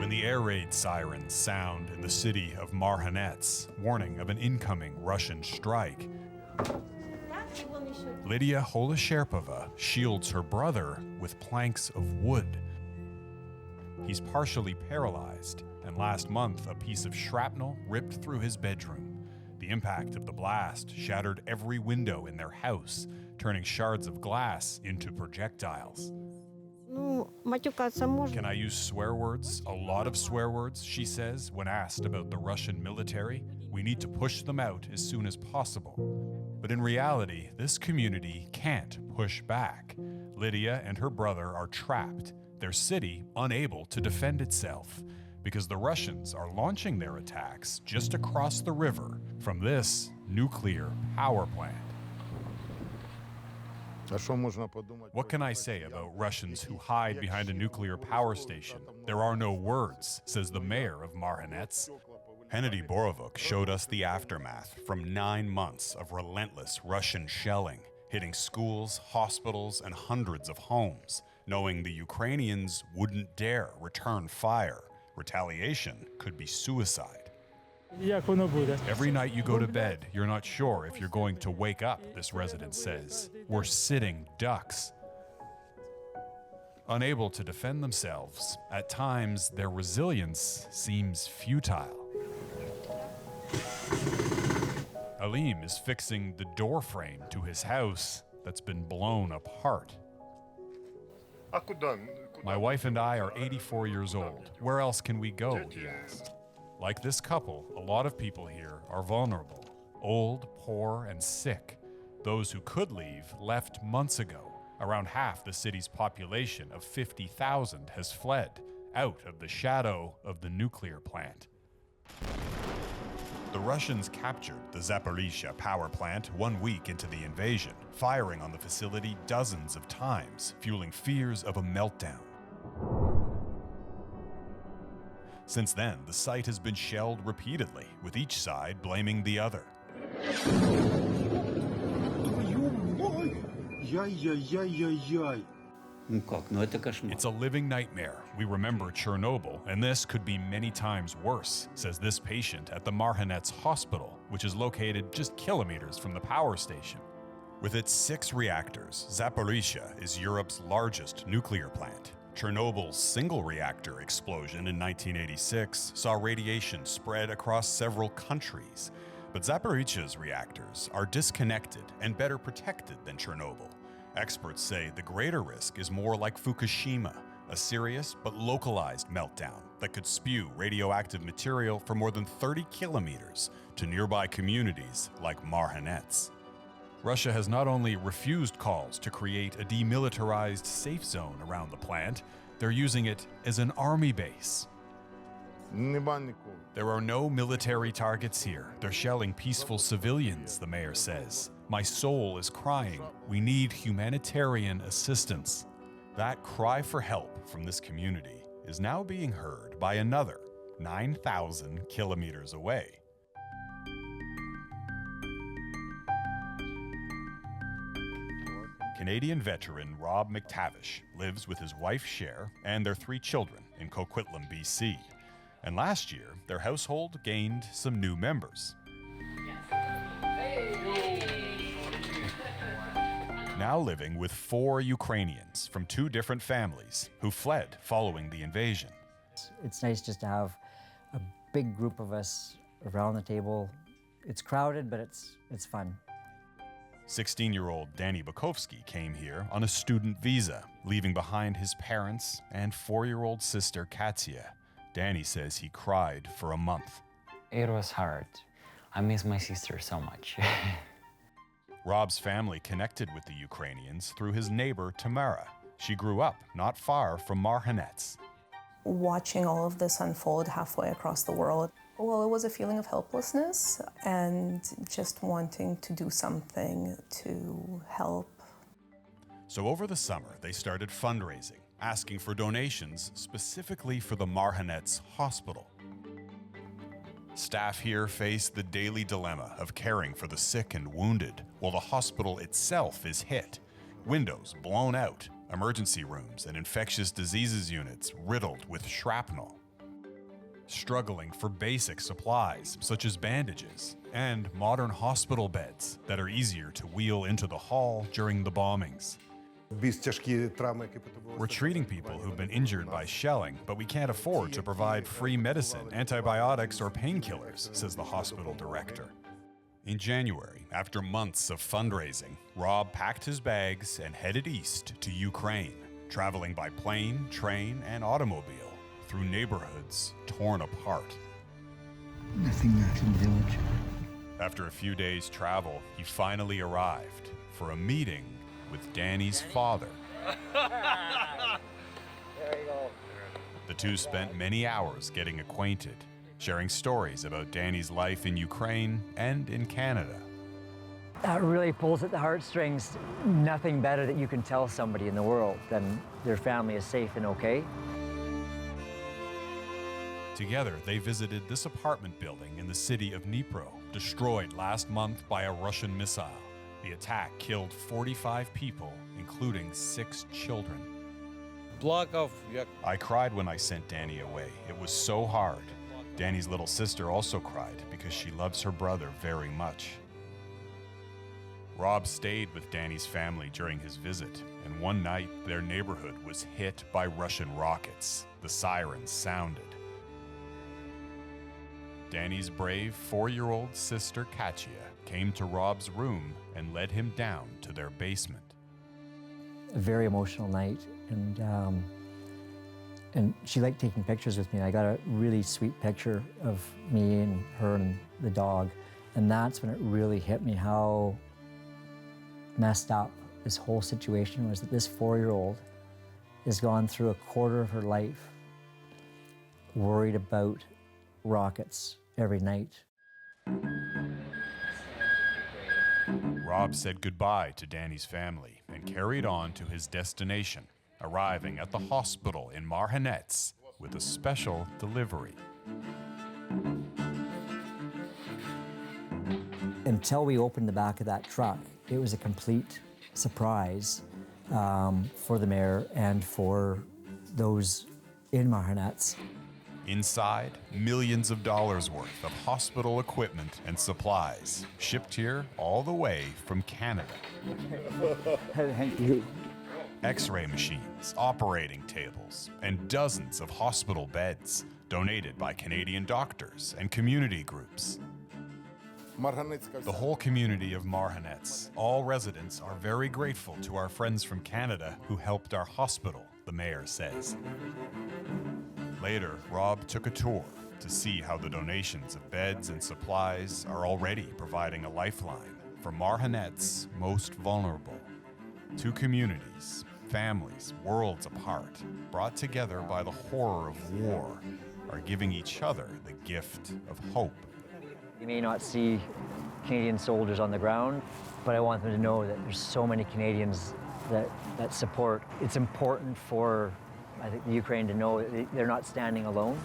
when the air raid sirens sound in the city of Marhanets, warning of an incoming Russian strike, Lydia Holosherpova shields her brother with planks of wood. He's partially paralyzed, and last month a piece of shrapnel ripped through his bedroom. The impact of the blast shattered every window in their house, turning shards of glass into projectiles. Can I use swear words? A lot of swear words, she says, when asked about the Russian military. We need to push them out as soon as possible. But in reality, this community can't push back. Lydia and her brother are trapped, their city unable to defend itself, because the Russians are launching their attacks just across the river from this nuclear power plant. What can I say about Russians who hide behind a nuclear power station? There are no words, says the mayor of Marhanets. Hennedy Borovuk showed us the aftermath from 9 months of relentless Russian shelling, hitting schools, hospitals, and hundreds of homes, knowing the Ukrainians wouldn't dare return fire. Retaliation could be suicide. Every night you go to bed, you're not sure if you're going to wake up, this resident says. We're sitting ducks. Unable to defend themselves, at times their resilience seems futile. Alim is fixing the door frame to his house that's been blown apart. My wife and I are 84 years old. Where else can we go, he asked. Like this couple, a lot of people here are vulnerable, old, poor, and sick. Those who could leave left months ago. Around half the city's population of 50,000 has fled, out of the shadow of the nuclear plant. The Russians captured the Zaporizhzhia power plant 1 week into the invasion, firing on the facility dozens of times, fueling fears of a meltdown. Since then, the site has been shelled repeatedly, with each side blaming the other. It's a living nightmare. We remember Chernobyl, and this could be many times worse, says this patient at the Marhanets hospital, which is located just kilometers from the power station. With its 6 reactors, Zaporizhzhia is Europe's largest nuclear plant. Chernobyl's single-reactor explosion in 1986 saw radiation spread across several countries. But Zaporizhzhia's reactors are disconnected and better protected than Chernobyl. Experts say the greater risk is more like Fukushima, a serious but localized meltdown that could spew radioactive material for more than 30 kilometers to nearby communities like Marhanets. Russia has not only refused calls to create a demilitarized safe zone around the plant, they're using it as an army base. There are no military targets here. They're shelling peaceful civilians, the mayor says. My soul is crying. We need humanitarian assistance. That cry for help from this community is now being heard by another 9,000 kilometers away. Canadian veteran Rob McTavish lives with his wife Cher and their 3 children in Coquitlam, BC. And last year, their household gained some new members. Now living with 4 Ukrainians from 2 different families who fled following the invasion. It's nice just to have a big group of us around the table. It's crowded, but it's fun. 16-year-old Danny Bukovsky came here on a student visa, leaving behind his parents and 4-year-old sister Katya. Danny says he cried for a month. It was hard. I miss my sister so much. Rob's family connected with the Ukrainians through his neighbor Tamara. She grew up not far from Marhanets. Watching all of this unfold halfway across the world, well, it was a feeling of helplessness and just wanting to do something to help. So over the summer, they started fundraising, asking for donations specifically for the Marhanets hospital. Staff here face the daily dilemma of caring for the sick and wounded, while the hospital itself is hit. Windows blown out, emergency rooms and infectious diseases units riddled with shrapnel. struggling for basic supplies such as bandages and modern hospital beds that are easier to wheel into the hall during the bombings. We're treating people who've been injured by shelling, but we can't afford to provide free medicine, antibiotics, or painkillers, says the hospital director. In January, after months of fundraising, Rob packed his bags and headed east to Ukraine, traveling by plane, train, and automobile through neighborhoods torn apart. Nothing left in the village. After a few days' travel, he finally arrived for a meeting with Danny's father. There you go. The two spent many hours getting acquainted, sharing stories about Danny's life in Ukraine and in Canada. That really pulls at the heartstrings. Nothing better that you can tell somebody in the world than their family is safe and okay. Together, they visited this apartment building in the city of Dnipro, destroyed last month by a Russian missile. The attack killed 45 people, including 6 children. I cried when I sent Danny away. It was so hard. Danny's little sister also cried because she loves her brother very much. Rob stayed with Danny's family during his visit, and one night their neighborhood was hit by Russian rockets. The sirens sounded. Danny's brave 4-year-old sister Katya came to Rob's room and led him down to their basement. A very emotional night, and she liked taking pictures with me. I got a really sweet picture of me and her and the dog, and that's when it really hit me how messed up this whole situation was, that this 4-year-old has gone through a quarter of her life worried about rockets every night. Rob said goodbye to Danny's family and carried on to his destination, arriving at the hospital in Marhanets with a special delivery. Until we opened the back of that truck, it was a complete surprise for the mayor and for those in Marhanets. Inside, millions of dollars worth of hospital equipment and supplies, shipped here all the way from Canada. Thank you. X-ray machines, operating tables, and dozens of hospital beds donated by Canadian doctors and community groups. The whole community of Marhanets, all residents, are very grateful to our friends from Canada who helped our hospital, the mayor says. Later, Rob took a tour to see how the donations of beds and supplies are already providing a lifeline for Marhanets' most vulnerable. 2 communities, families, worlds apart, brought together by the horror of war, are giving each other the gift of hope. You may not see Canadian soldiers on the ground, but I want them to know that there's so many Canadians that support. It's important for, I think, the Ukraine to know that they're not standing alone.